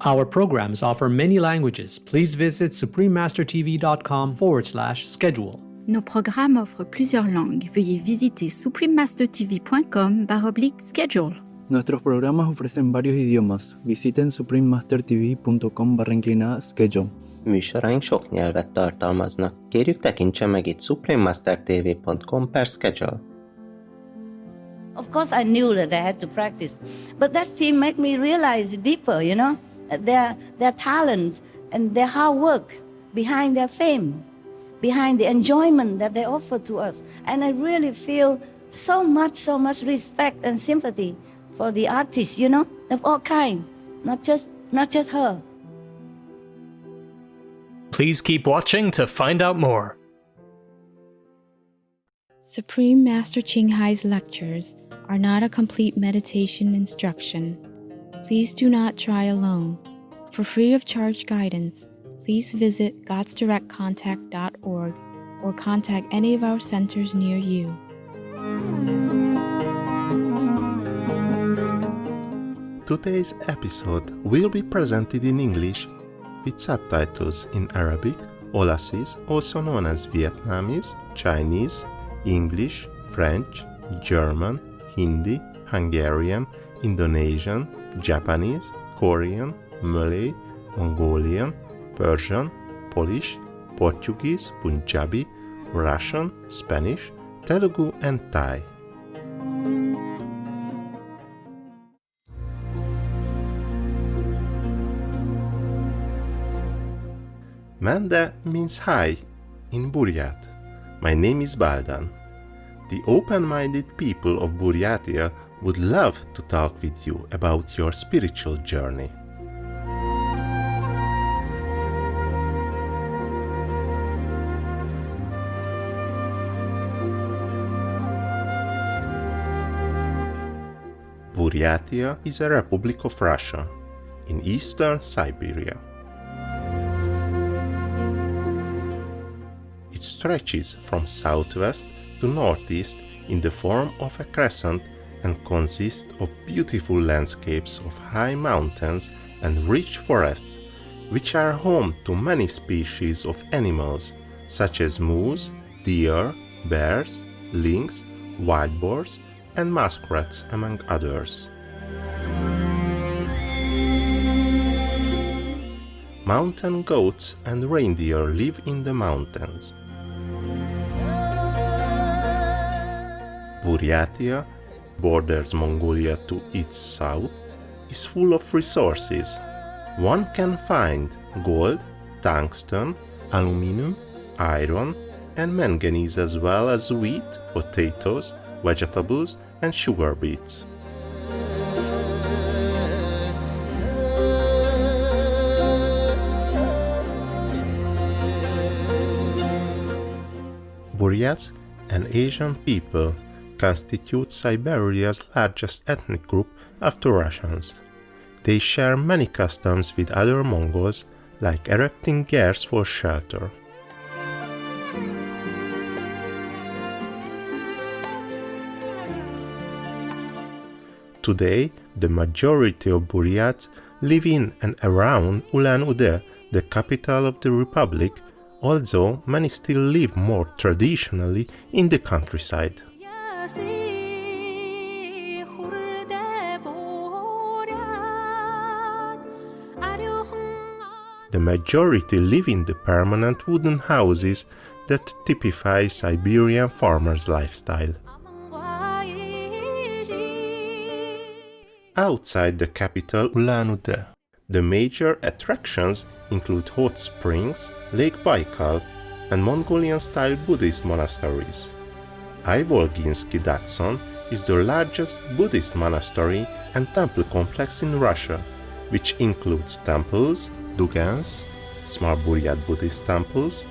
Our programs offer many languages. Please visit suprememastertv.com/schedule. Nos programmes offrent plusieurs langues. Veuillez visiter suprememastertv.com/schedule. Nuestros programas ofrecen varios idiomas. Visiten suprememastertv.com/schedule. Műsoraink sok nyelvet tartalmaznak. Kérjük, tekintse meg itt suprememastertv.com/schedule. Of course, I knew that I had to practice, but that film made me realize deeper, their talent and their hard work behind their fame, behind the enjoyment that they offer to us. And I really feel so much respect and sympathy for the artists, of all kinds, not just her. Please keep watching to find out more. Supreme Master Ching Hai's lectures are not a complete meditation instruction. Please do not try alone. For free of charge guidance, please visit godsdirectcontact.org or contact any of our centers near you. Today's episode will be presented in English with subtitles in Arabic, Aulacese, also known as Vietnamese, Chinese, English, French, German, Hindi, Hungarian, Indonesian, Japanese, Korean, Malay, Mongolian, Persian, Polish, Portuguese, Punjabi, Russian, Spanish, Telugu, and Thai. Manda means hi in Buryat. My name is Baldan. The open-minded people of Buryatia would love to talk with you about your spiritual journey. Buryatia is a republic of Russia in eastern Siberia. It stretches from southwest to northeast in the form of a crescent and consists of beautiful landscapes of high mountains and rich forests, which are home to many species of animals such as moose, deer, bears, lynx, wild boars, and muskrats, among others. Mountain goats and reindeer live in the mountains. Buryatia borders Mongolia to its south, is full of resources. One can find gold, tungsten, aluminum, iron, and manganese, as well as wheat, potatoes, vegetables, and sugar beets. Buryats, an Asian people, constitute Siberia's largest ethnic group after Russians. They share many customs with other Mongols, like erecting gers for shelter. Today, the majority of Buryats live in and around Ulan-Ude, the capital of the republic, although many still live more traditionally in the countryside. The majority live in the permanent wooden houses that typify Siberian farmers' lifestyle. Outside the capital Ulan-Ude, the major attractions include hot springs, Lake Baikal, and Mongolian-style Buddhist monasteries. Ivolginsky Datsun is the largest Buddhist monastery and temple complex in Russia, which includes temples, dugans, small Buryat Buddhist temples,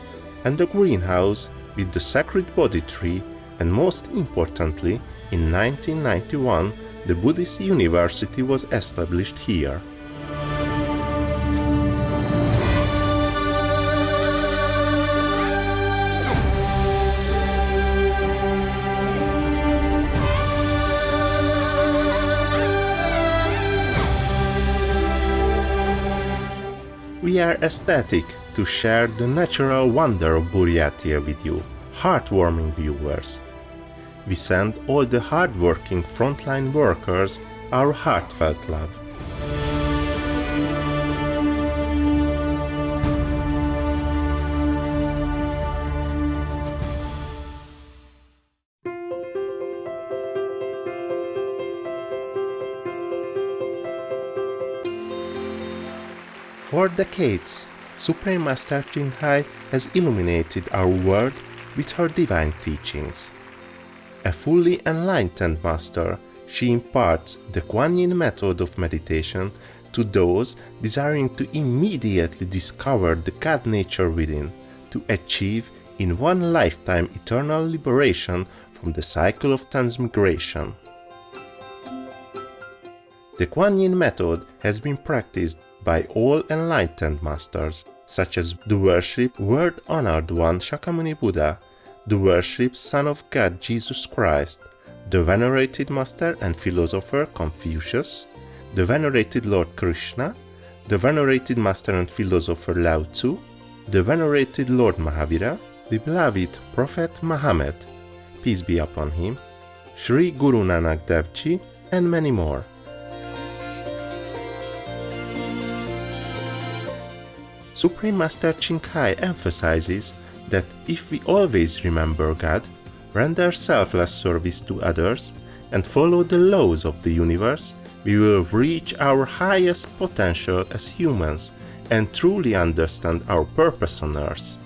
and a greenhouse with the sacred Bodhi tree, and most importantly, in 1991, the Buddhist University was established here. we are ecstatic to share the natural wonder of Buryatia with you, heartwarming viewers. We send all the hardworking frontline workers our heartfelt love. For decades, Supreme Master Ching Hai has illuminated our world with her divine teachings. A fully enlightened master, she imparts the Kuan Yin method of meditation to those desiring to immediately discover the God nature within, to achieve in one lifetime eternal liberation from the cycle of transmigration. The Kuan Yin method has been practiced by all enlightened masters, such as the worshipped Word-honored One Shakyamuni Buddha, the worshipped Son of God Jesus Christ, the venerated master and philosopher Confucius, the venerated Lord Krishna, the venerated master and philosopher Lao Tzu, the venerated Lord Mahavira, the beloved Prophet Muhammad, peace be upon him, Sri Guru Nanak Dev Ji, and many more. Supreme Master Ching Hai emphasizes that if we always remember God, render selfless service to others, and follow the laws of the universe, we will reach our highest potential as humans and truly understand our purpose on earth.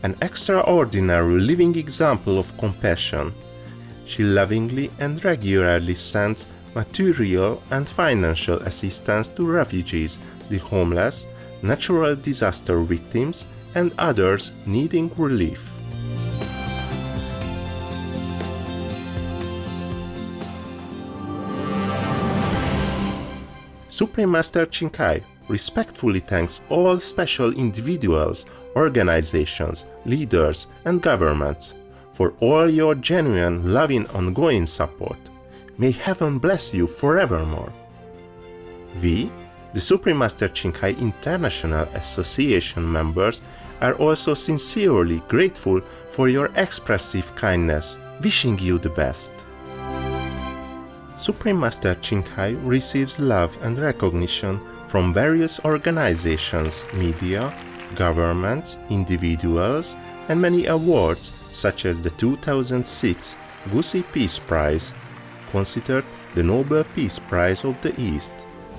An extraordinary living example of compassion, she lovingly and regularly sends material and financial assistance to refugees, the homeless, natural disaster victims, and others needing relief. Supreme Master Ching Hai respectfully thanks all special individuals, organizations, leaders, and governments for all your genuine, loving, ongoing support. May heaven bless you forevermore. We, the Supreme Master Ching Hai International Association members, are also sincerely grateful for your expressive kindness, wishing you the best. Supreme Master Ching Hai receives love and recognition from various organizations, media, governments, individuals, and many awards such as the 2006 Gusi Peace Prize, considered the Nobel Peace Prize of the East,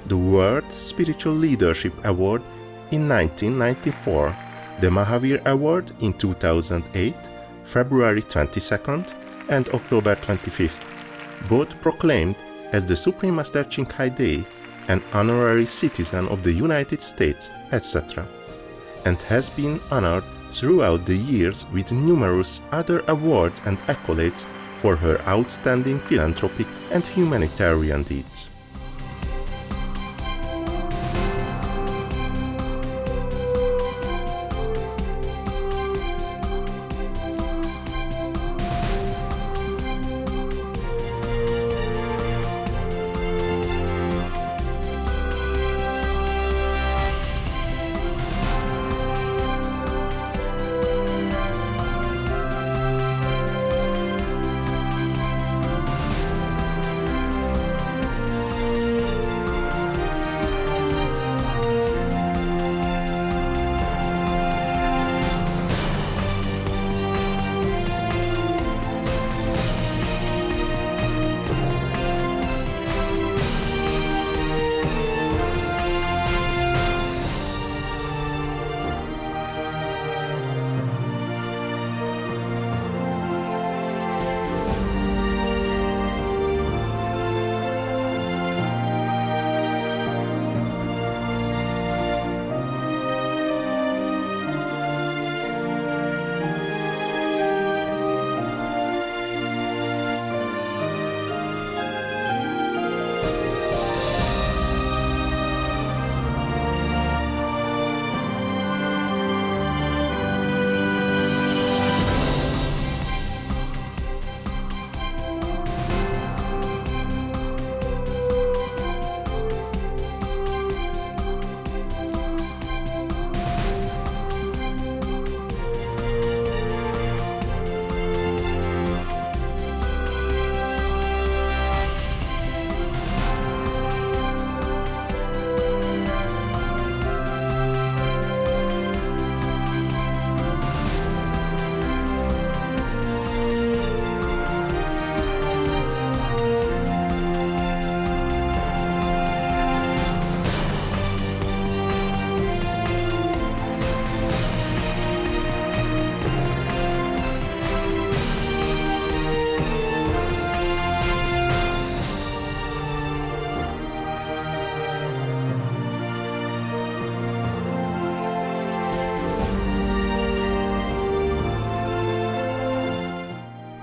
the World Spiritual Leadership Award in 1994, the Mahavir Award in 2008, February 22nd and October 25th, both proclaimed as the Supreme Master Ching Hai Day, an honorary citizen of the United States, etc., and has been honored throughout the years with numerous other awards and accolades for her outstanding philanthropic and humanitarian deeds.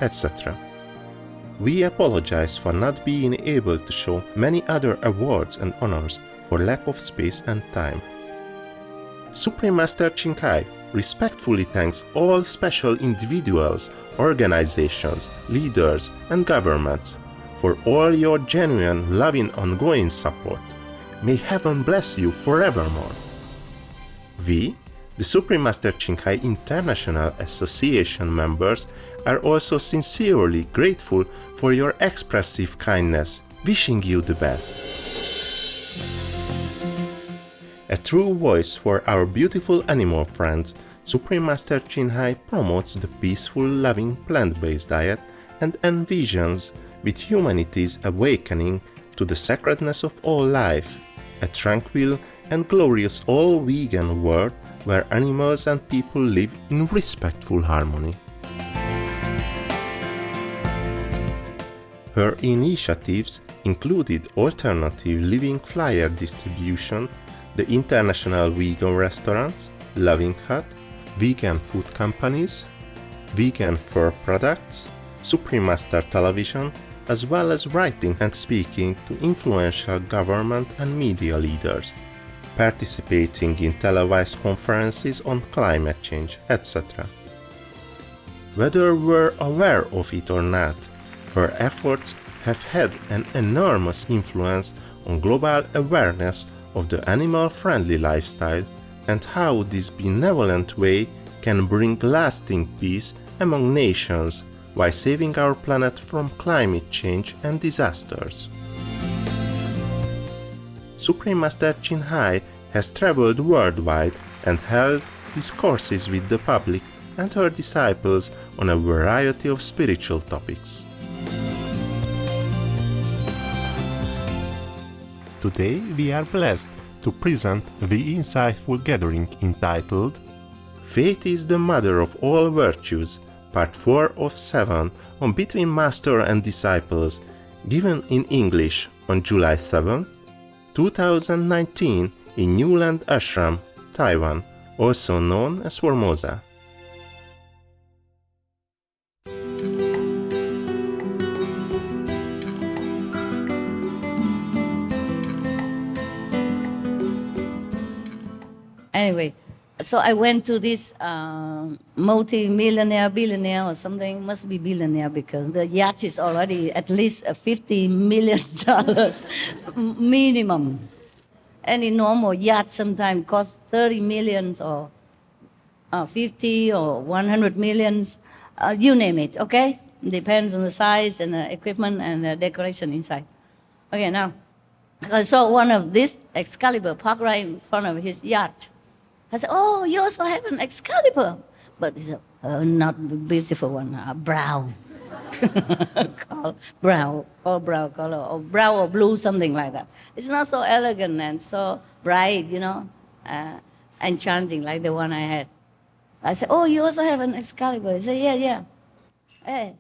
etc. We apologize for not being able to show many other awards and honors for lack of space and time. Supreme Master Ching Hai respectfully thanks all special individuals, organizations, leaders, and governments for all your genuine, loving, ongoing support. May heaven bless you forevermore. We, the Supreme Master Ching Hai International Association members, are also sincerely grateful for your expressive kindness, wishing you the best. A true voice for our beautiful animal friends, Supreme Master Ching Hai promotes the peaceful, loving plant-based diet and envisions with humanity's awakening to the sacredness of all life, a tranquil and glorious all-vegan world where animals and people live in respectful harmony. Her initiatives included alternative living flyer distribution, the international vegan restaurants, Loving Hut, vegan food companies, vegan fur products, Supreme Master Television, as well as writing and speaking to influential government and media leaders, participating in televised conferences on climate change, etc. Whether we're aware of it or not, her efforts have had an enormous influence on global awareness of the animal-friendly lifestyle and how this benevolent way can bring lasting peace among nations while saving our planet from climate change and disasters. Supreme Master Ching Hai has traveled worldwide and held discourses with the public and her disciples on a variety of spiritual topics. Today we are blessed to present the insightful gathering entitled Faith is the Mother of All Virtues, Part 4 of 7 on Between Master and Disciples, given in English on July 7, 2019 in Newland Ashram, Taiwan, also known as Formosa. Anyway, so I went to this multi-millionaire, billionaire or something, must be billionaire because the yacht is already at least $50 million minimum. Any normal yacht sometimes costs 30 millions or 50 or 100 millions, you name it, okay? Depends on the size and the equipment and the decoration inside. Okay, now, I saw one of this Excalibur parked right in front of his yacht. I said, oh, you also have an Excalibur. But it's not the beautiful one, brown. brown color, or brown or blue, something like that. It's not so elegant and so bright, you know, enchanting like the one I had. I said, oh, you also have an Excalibur? He said, yeah. Hey.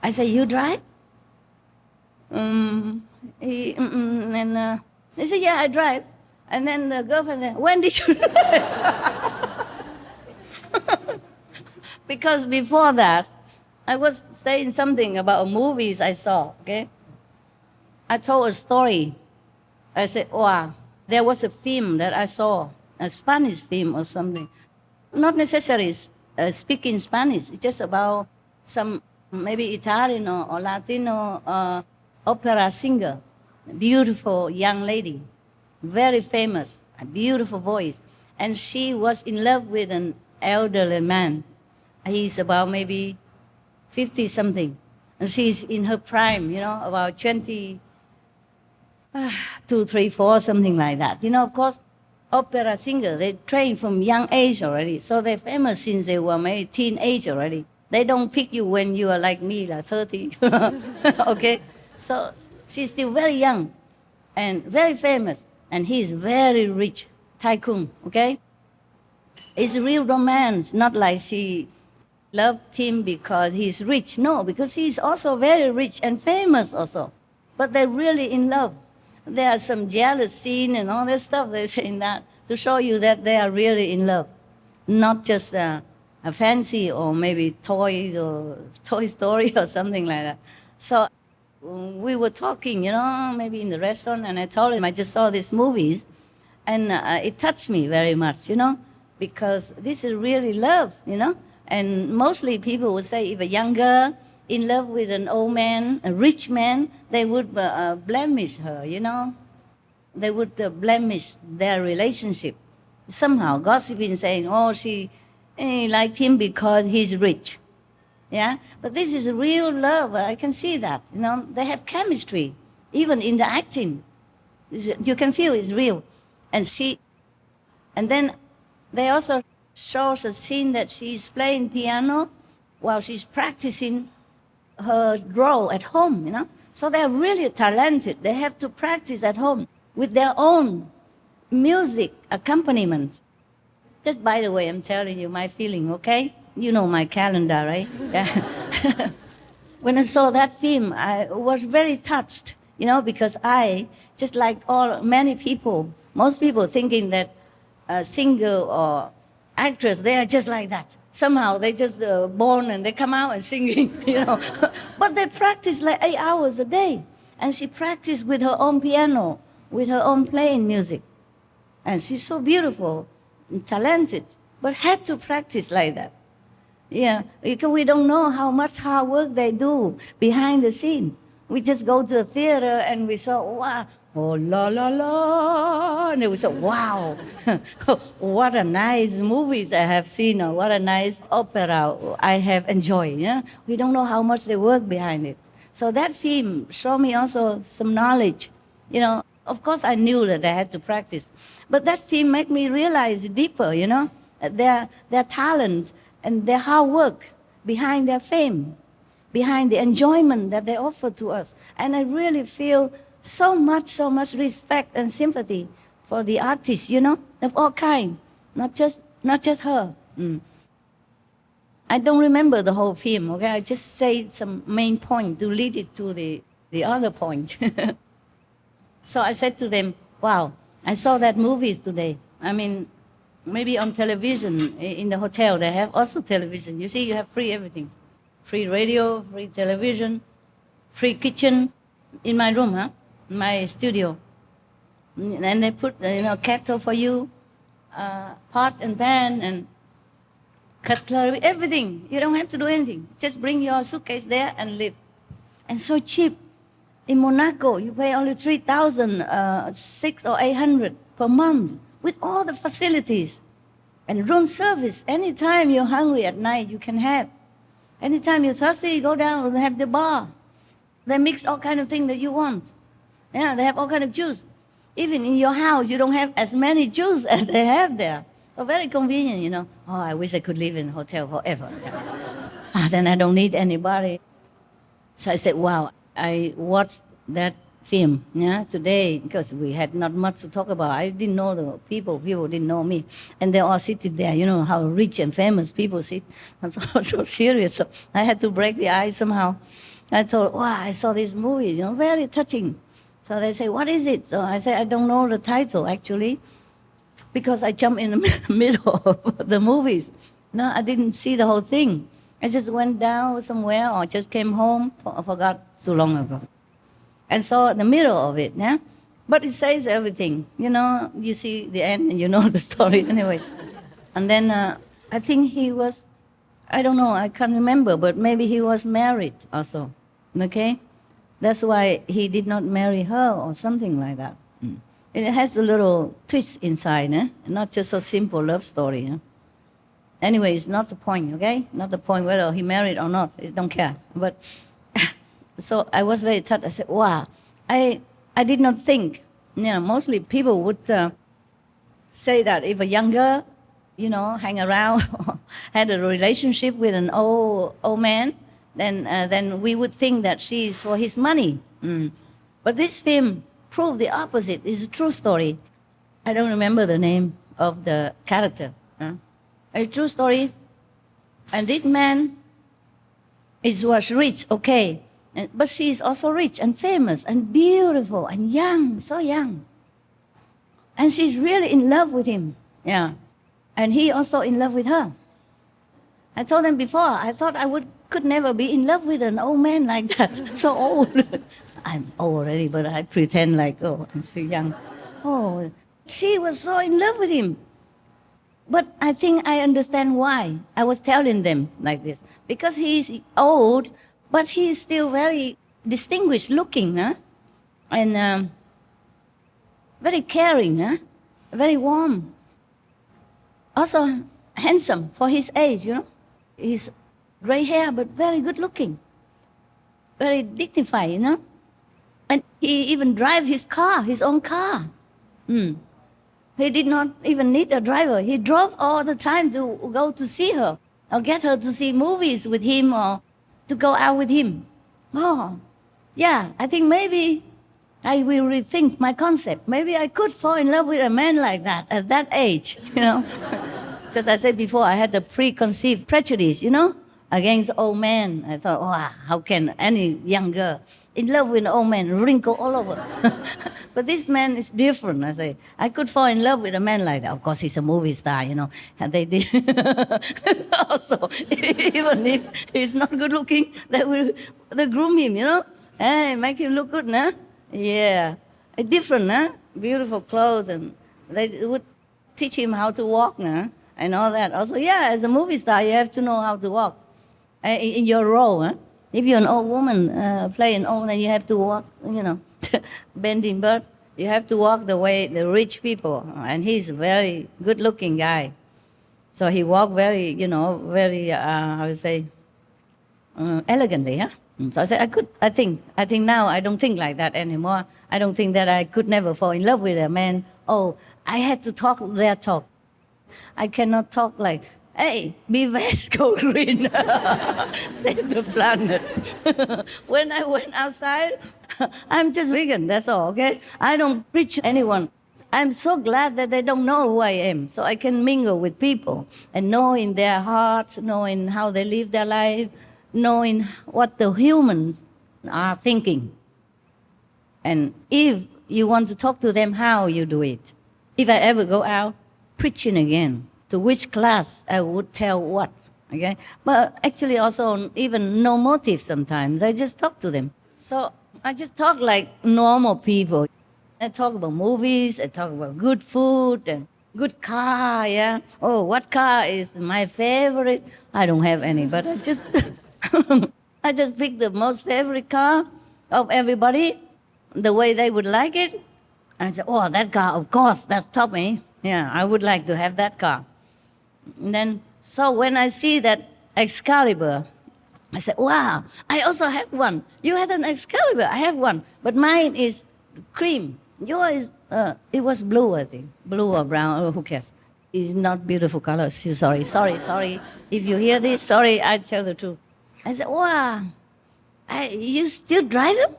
I said, you drive? He said, yeah, I drive. And then the girlfriend said, when did you drive? Because before that, I was saying something about movies I saw, okay? I told a story. I said, wow, there was a film that I saw, a Spanish film or something. Not necessarily speaking Spanish, it's just about some maybe Italian or Latino opera singer, beautiful young lady, very famous, a beautiful voice. And she was in love with an elderly man. He's about maybe 50-something. And she's in her prime, you know, about 22, 3, 4, something like that. You know, of course, opera singer, they train from young age already. So they're famous since they were maybe teenage already. They don't pick you when you are like me, like 30. Okay? So she's still very young and very famous. And he's very rich, tycoon, okay? It's real romance, not like she loved him because he's rich. No, because he's also very rich and famous also. But they're really in love. There are some jealous scene and all that stuff they say in that to show you that they are really in love, not just a fancy or maybe toys or Toy Story or something like that. So we were talking, maybe in the restaurant, and I told him I just saw these movies, and it touched me very much, because this is really love, And mostly people would say if a young girl in love with an old man, a rich man, they would blemish her, They would blemish their relationship. Somehow gossiping, saying, oh, she liked him because he's rich. Yeah, but this is real love. I can see that. They have chemistry, even in the acting. You can feel it's real. And then they also shows a scene that she's playing piano while she's practicing her role at home. So they're really talented. They have to practice at home with their own music accompaniment. Just by the way, I'm telling you my feeling, okay? You know my calendar, right? Yeah. When I saw that film, I was very touched, because I, just like many people, most people thinking that a singer or actress, they are just like that. Somehow they just born and they come out and singing, But they practice like 8 hours a day. And she practiced with her own piano, with her own playing music. And she's so beautiful and talented, but had to practice like that. Yeah, because we don't know how much hard work they do behind the scene. We just go to a theater and we saw, wow, oh, la, la, la, and we said, wow, what a nice movies I have seen, or what a nice opera I have enjoyed. Yeah? We don't know how much they work behind it. So that film showed me also some knowledge. Of course I knew that I had to practice, but that film made me realize deeper, their talent and their hard work behind their fame, behind the enjoyment that they offer to us. And I really feel so much respect and sympathy for the artists, of all kinds, not just her. I don't remember the whole film, okay? I just say some main point to lead it to the other point. So I said to them, wow, I saw that movies today. I mean, maybe on television, in the hotel, they have also television. You see, you have free everything. Free radio, free television, free kitchen in my room, my studio. And they put, kettle for you, pot and pan and cutlery, everything. You don't have to do anything. Just bring your suitcase there and live. And so cheap. In Monaco, you pay only 3,000, 600 or 800 per month with all the facilities. And room service, anytime you're hungry at night, you can have. Anytime you're thirsty, you go down and have the bar. They mix all kind of things that you want. Yeah, they have all kind of juice. Even in your house, you don't have as many juice as they have there. So very convenient, Oh, I wish I could live in a hotel forever. Then I don't need anybody. So I said, wow, I watched that film today because we had not much to talk about. I didn't know the people didn't know me. And they all sitting there, how rich and famous people sit. I'm so serious. So I had to break the ice somehow. I thought, wow, I saw this movie, very touching. So they say, what is it? So I say, I don't know the title, actually, because I jumped in the middle of the movies. No, I didn't see the whole thing. I just went down somewhere or just came home. I forgot too long ago. And saw the middle of it, yeah? But it says everything. You see the end and you know the story anyway. And then I think he was, I don't know, I can't remember, but maybe he was married also, okay? That's why he did not marry her or something like that. It has a little twist inside, not just a simple love story. Anyway, it's not the point, okay? Not the point whether he married or not. I don't care. But so I was very touched. I said, wow, I did not think. Mostly people would say that if a young girl, hang around, had a relationship with an old man, then we would think that she's for his money. But this film proved the opposite. It's a true story. I don't remember the name of the character. A true story. And this man was rich, okay. But she is also rich and famous and beautiful and young, so young. And she's really in love with him, yeah. And he also in love with her. I told them before, I thought could never be in love with an old man like that, so old. I'm old already, but I pretend like, oh, I'm still young. Oh, she was so in love with him. But I think I understand why. I was telling them like this. Because he's old, but he's still very distinguished looking, huh? And very caring, huh? Very warm. Also handsome for his age, you know. He's gray hair, but very good looking. Very dignified, you know. And he even drive his car, his own car. He did not even need a driver. He drove all the time to go to see her or get her to see movies with him or to go out with him. Oh, yeah, I think maybe I will rethink my concept. Maybe I could fall in love with a man like that at that age, you know. Because I said before, I had a preconceived prejudice, you know, against old men. I thought, wow, how can any young girl in love with an old man, wrinkle all over? But this man is different. I say, I could fall in love with a man like that. Of course, he's a movie star, you know. And they did. Also, even if he's not good looking, they groom him, you know. Hey, make him look good, nah? Yeah. Different, huh? Beautiful clothes. And they would teach him how to walk, nah? And all that. Also, yeah, as a movie star, you have to know how to walk in your role, huh? If you're an old woman playing old, then you have to walk, you know, bending bird. You have to walk the way the rich people. And he's a very good-looking guy. So he walked very, you know, very, how would say, elegantly, huh? So I said, I think now I don't think like that anymore. I don't think that I could never fall in love with a man. Oh, I had to talk their talk. I cannot talk like, hey, be vast, go green, save the planet. When I went outside, I'm just vegan, that's all, okay? I don't preach anyone. I'm so glad that they don't know who I am, so I can mingle with people and knowing their hearts, knowing how they live their life, knowing what the humans are thinking. And if you want to talk to them, how you do it. If I ever go out preaching again, to which class I would tell what, okay? But actually also even no motive sometimes. I just talk to them. So I just talk like normal people. I talk about movies, I talk about good food and good car, yeah? Oh, what car is my favorite? I don't have any, but I just, I just pick the most favorite car of everybody, the way they would like it. And I say, oh, that car, of course, that's Tommy. Yeah, I would like to have that car. And then, so when I see that Excalibur, I said, wow, I also have one. You had an Excalibur, I have one. But mine is cream. Yours, it was blue, I think. Blue or brown, or who cares? It's not beautiful color. Sorry. If you hear this, sorry, I tell the truth. I said, wow, you still drive them?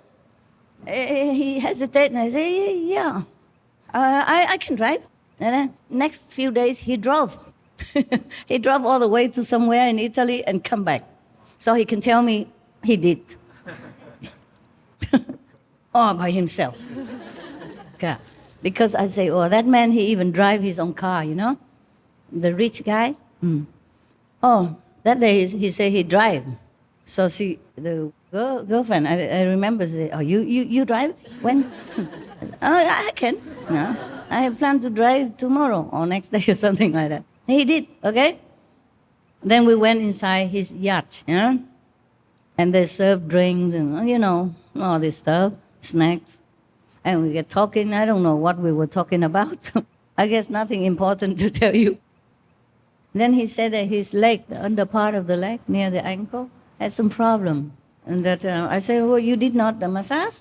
He hesitated, and I said, yeah, I can drive. And then next few days, he drove. He drove all the way to somewhere in Italy and come back. So he can tell me he did. All by himself. Okay. Because I say, oh, that man, he even drive his own car, you know? The rich guy. Oh, that day he said he drive. So the girlfriend, I remember, say, oh, you drive? When? Oh, I can. No. I plan to drive tomorrow or next day or something like that. He did, okay? Then we went inside his yacht, you know? And they served drinks and, you know, all this stuff, snacks. And we get talking. I don't know what we were talking about. I guess nothing important to tell you. Then he said that his leg, the under part of the leg, near the ankle, had some problem. And that I said, well, you did not the massage?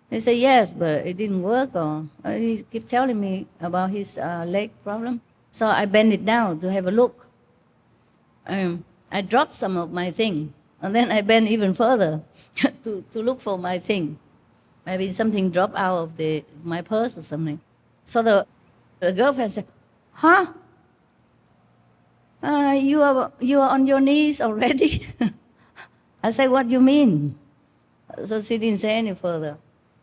He said, yes, but it didn't work. Or he kept telling me about his leg problem. So I bent it down to have a look. I dropped some of my thing. And then I bent even further to look for my thing. Maybe something dropped out of my purse or something. So the girlfriend said, huh? You are on your knees already? I said, what do you mean? So she didn't say any further.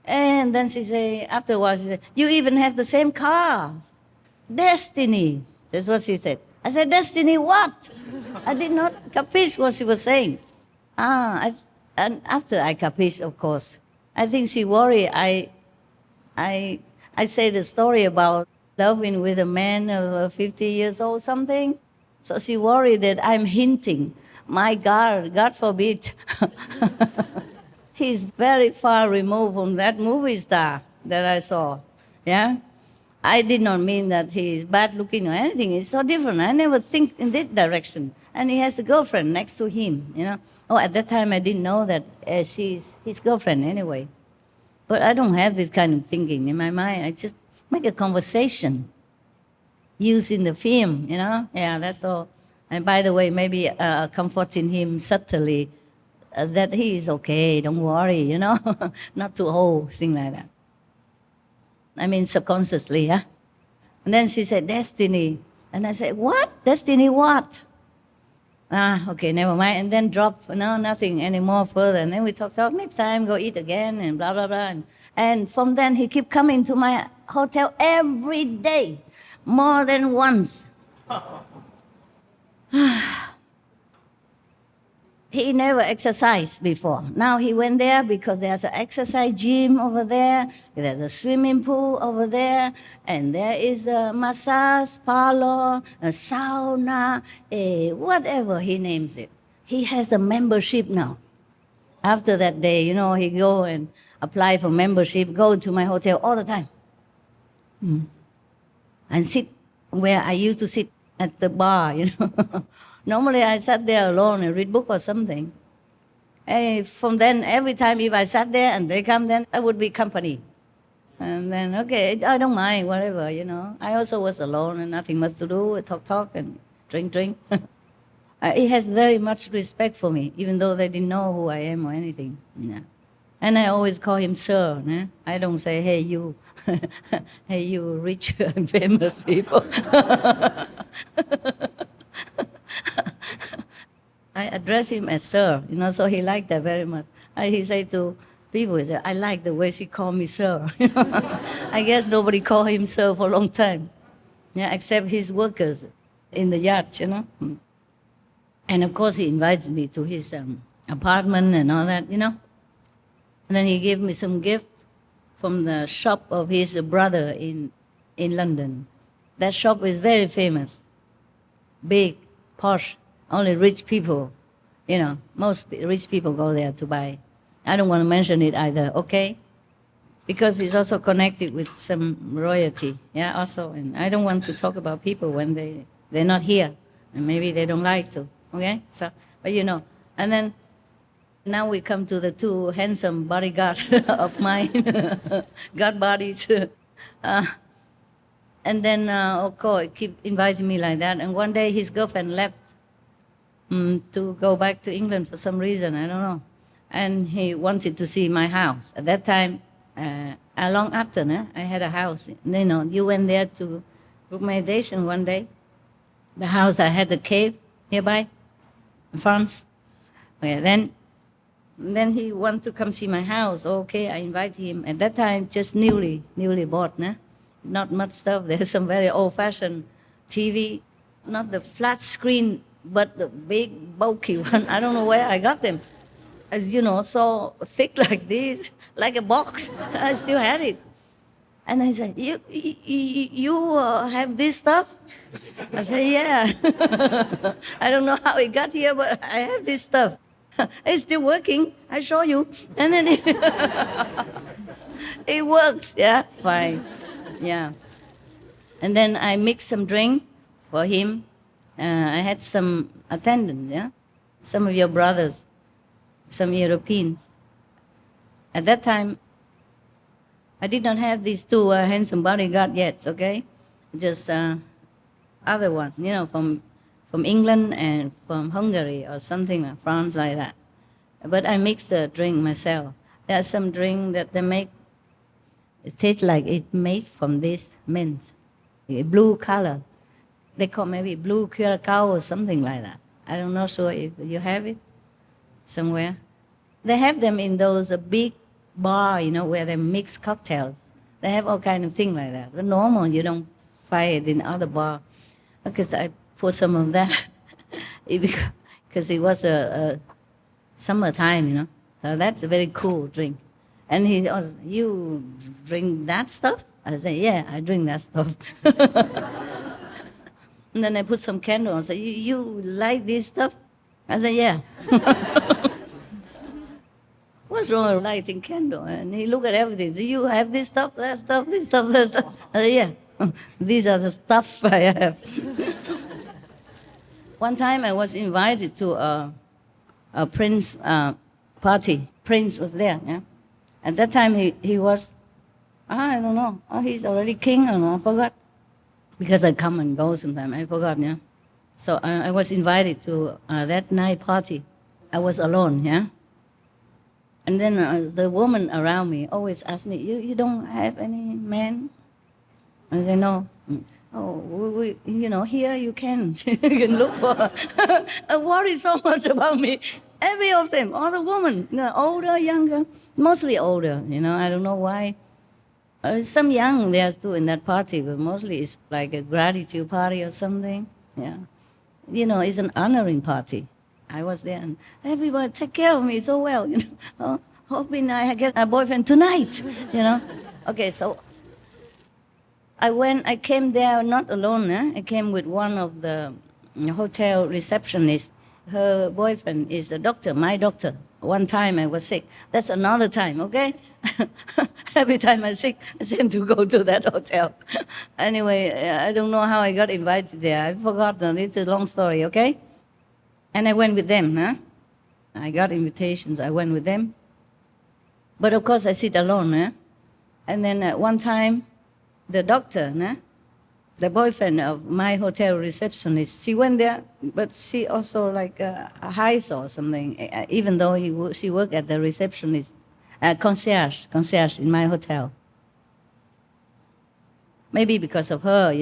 And then she said, afterwards, she said, you even have the same car. Destiny. That's what she said. I said, Destiny, what? I did not capiche what she was saying. And after I capiche, of course, I think she worried. I say the story about loving with a man of 50 years old, something. So she worried that I'm hinting. My God forbid. He's very far removed from that movie star that I saw. Yeah? I did not mean that he's bad looking or anything. It's so different. I never think in that direction. And he has a girlfriend next to him, you know. Oh, at that time I didn't know that she's his girlfriend anyway. But I don't have this kind of thinking in my mind. I just make a conversation using the film, you know. Yeah, that's all. And by the way, maybe comforting him subtly that he is okay, don't worry, you know. Not too old, thing like that. I mean, subconsciously, yeah? And then she said, Destiny. And I said, what? Destiny what? Okay, never mind. And then drop, no, nothing anymore further. And then we talk, next time, go eat again, and blah, blah, blah. And from then, he kept coming to my hotel every day, more than once. He never exercised before. Now he went there because there's an exercise gym over there, there's a swimming pool over there, and there is a massage parlor, a sauna, whatever he names it. He has a membership now. After that day, you know, he go and apply for membership, go to my hotel all the time. And sit where I used to sit at the bar, you know. Normally I sat there alone and read book or something. From then, every time if I sat there and they come, then I would be company. And then, okay, I don't mind, whatever, you know. I also was alone and nothing much to do, talk and drink. He has very much respect for me, even though they didn't know who I am or anything. Yeah. And I always call him sir. Eh? I don't say, hey, you, hey, you rich and famous people. I address him as sir, you know, so he liked that very much. He said to people, he said, I like the way she called me sir. I guess nobody called him sir for a long time, yeah, except his workers in the yacht, you know. And of course he invites me to his apartment and all that, you know. And then he gave me some gift from the shop of his brother in London. That shop is very famous, big, posh. Only rich people, you know, most rich people go there to buy. I don't want to mention it either, okay? Because it's also connected with some royalty, yeah, also. And I don't want to talk about people when they're not here, and maybe they don't like to, okay? So, but you know, and then now we come to the two handsome bodyguards of mine, God bodies. And then, of course, keep inviting me like that. And one day his girlfriend left to go back to England for some reason, I don't know. And he wanted to see my house. At that time, long after, I had a house. You know, you went there to group meditation one day. The house, I had a cave nearby in France. Okay, then he wanted to come see my house. Okay, I invited him. At that time, just newly bought, not much stuff. There's some very old-fashioned TV, not the flat screen, but the big, bulky one. I don't know where I got them. As you know, so thick like this, like a box. I still had it. And I said, you have this stuff? I said, yeah. I don't know how it got here, but I have this stuff. It's still working. I show you. And then it works. Yeah, fine. Yeah. And then I mixed some drink for him. I had some attendants, yeah? Some of your brothers, some Europeans. At that time, I did not have these two handsome bodyguards yet, okay? Just other ones, you know, from England and from Hungary or something like France, like that. But I mix the drink myself. There's some drink that they make, it tastes like it's made from this mint, a blue color. They call maybe blue curacao or something like that. I'm not sure if you have it somewhere. They have them in those big bar, you know, where they mix cocktails. They have all kind of things like that. But normal, you don't find it in other bar. Because I pour some of that. Because it was a summertime, you know. So that's a very cool drink. And he was, you drink that stuff? I said, yeah, I drink that stuff. And then I put some candle and said, you like this stuff? I said, yeah. What's wrong with lighting candle? And he looked at everything. Do you have this stuff, that stuff, this stuff, that stuff? I said, yeah. These are the stuff I have. One time I was invited to a Prince party. Prince was there, yeah. At that time he was, I don't know, he's already king or no, I forgot. Because I come and go sometimes, I forgot, yeah. So I was invited to that night party. I was alone, yeah. And then the woman around me always asked me, you don't have any man? I said, no. Oh, we here you can. You can look for worry so much about me. Every of them, all the women, older, younger, mostly older, I don't know why. Some young there too in that party, but mostly it's like a gratitude party or something, yeah. It's an honoring party. I was there and everybody take care of me so well, hoping I get a boyfriend tonight, Okay, so I came there not alone, I came with one of the hotel receptionists. Her boyfriend is a doctor, my doctor. One time I was sick. That's another time, okay? Every time I'm sick, I seem to go to that hotel. Anyway, I don't know how I got invited there. I forgot. It's a long story, okay? And I went with them, huh? I got invitations. I went with them. But of course, I sit alone, huh? And then one time, the doctor, the boyfriend of my hotel receptionist, she went there, but she also like a heist or something, even though she worked at the receptionist, concierge in my hotel. Maybe because of her,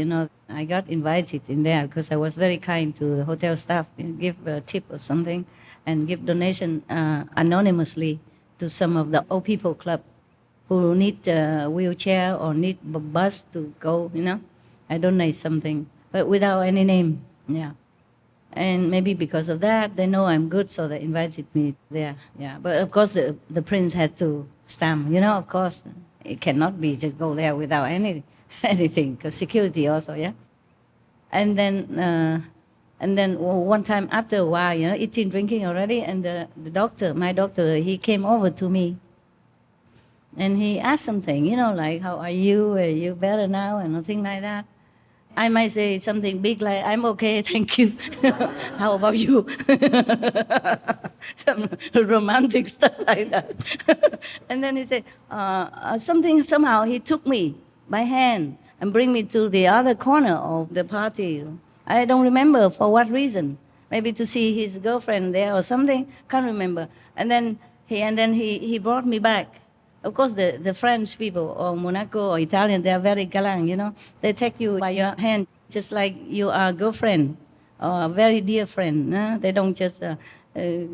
I got invited in there because I was very kind to the hotel staff, give a tip or something, and give donation anonymously to some of the old people club who need a wheelchair or need a bus to go, I donate something, but without any name, yeah. And maybe because of that, they know I'm good, so they invited me there, yeah. But of course, the prince had to stamp, of course. It cannot be just go there without anything, because security also, yeah. And then one time after a while, eating, drinking already, and the doctor, my doctor, he came over to me. And he asked something, like, how are you? Are you better now? And nothing like that. I might say something big like, I'm okay, thank you. How about you? Some romantic stuff like that. And then he said, somehow he took me by hand and bring me to the other corner of the party. I don't remember for what reason. Maybe to see his girlfriend there or something, can't remember. And then he brought me back. Of course, the French people or Monaco or Italian, they are very galant, They take you by your hand just like you are a girlfriend or a very dear friend. They don't just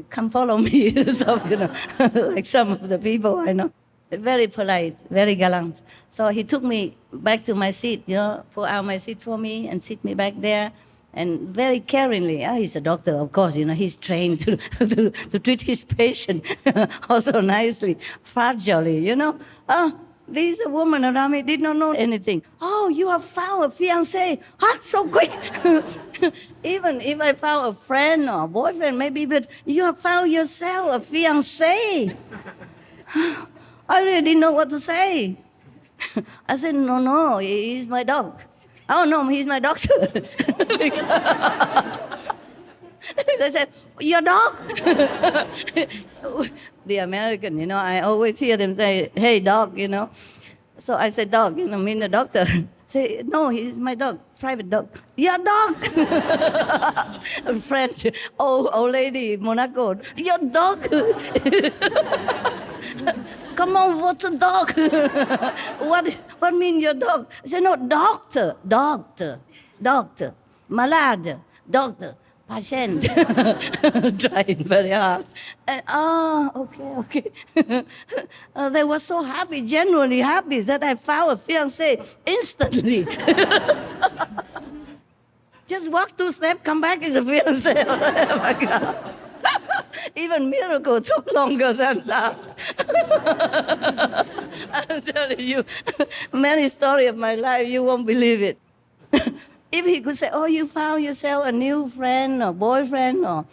come follow me, stuff, like some of the people I know. Very polite, very gallant. So he took me back to my seat, pull out my seat for me and sit me back there. And very caringly, he's a doctor, of course, he's trained to treat his patient also nicely, fragilely, These women around me did not know anything. Oh, you have found a fiancé. So quick. Even if I found a friend or a boyfriend, maybe, but you have found yourself a fiancé. I really didn't know what to say. I said, no, he's my dog. Oh, no, he's my doctor. They said, your dog? The American, I always hear them say, hey, dog, So I said, dog, mean the doctor. Say, no, he's my dog, private dog. Your dog? French, old lady, Monaco. Your dog? Come on, what's a dog? What mean your dog? I said, no, doctor, malade, doctor, patient. Trying very hard. And, okay. They were so happy, genuinely happy, that I found a fiancé instantly. Just walk 2 steps, come back is a fiancé. Oh my God. Even miracle took longer than that. I'm telling you, many story of my life, you won't believe it. If he could say, oh, you found yourself a new friend or boyfriend or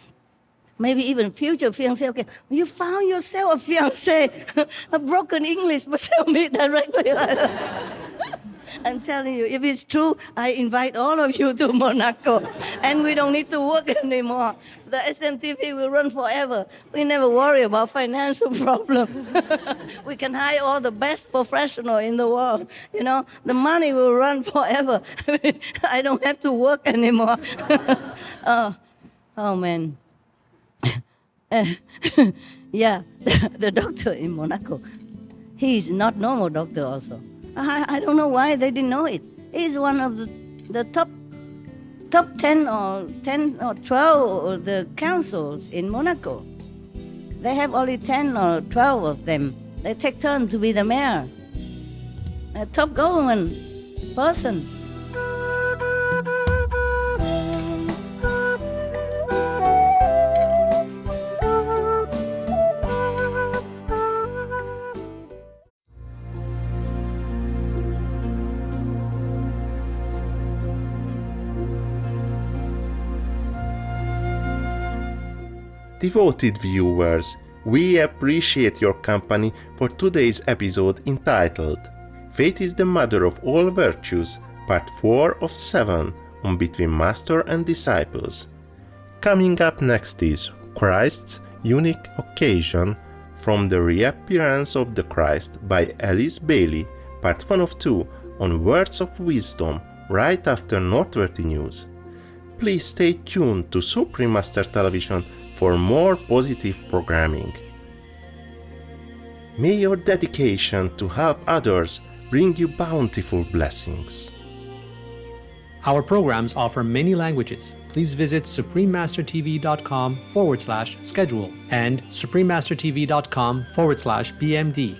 maybe even future fiancé, okay, you found yourself a fiancé, a broken English, but tell me directly. I'm telling you, if it's true, I invite all of you to Monaco, and we don't need to work anymore. The SMTV will run forever. We never worry about financial problem. We can hire all the best professional in the world. You know, the money will run forever. I don't have to work anymore. Oh man. Yeah, the doctor in Monaco, he's not normal doctor also. I don't know why they didn't know it. He's one of the top 10 or 12 of the councils in Monaco. They have only 10 or 12 of them. They take turns to be the mayor. A top government person. Devoted viewers, we appreciate your company for today's episode entitled Faith is the Mother of All Virtues, Part 4 of 7 on Between Master and Disciples. Coming up next is Christ's Unique Occasion from the Reappearance of the Christ by Alice Bailey, Part 1 of 2 on Words of Wisdom right after Noteworthy News. Please stay tuned to Supreme Master Television for more positive programming. May your dedication to help others bring you bountiful blessings. Our programs offer many languages. Please visit suprememastertv.com/schedule and suprememastertv.com/BMD.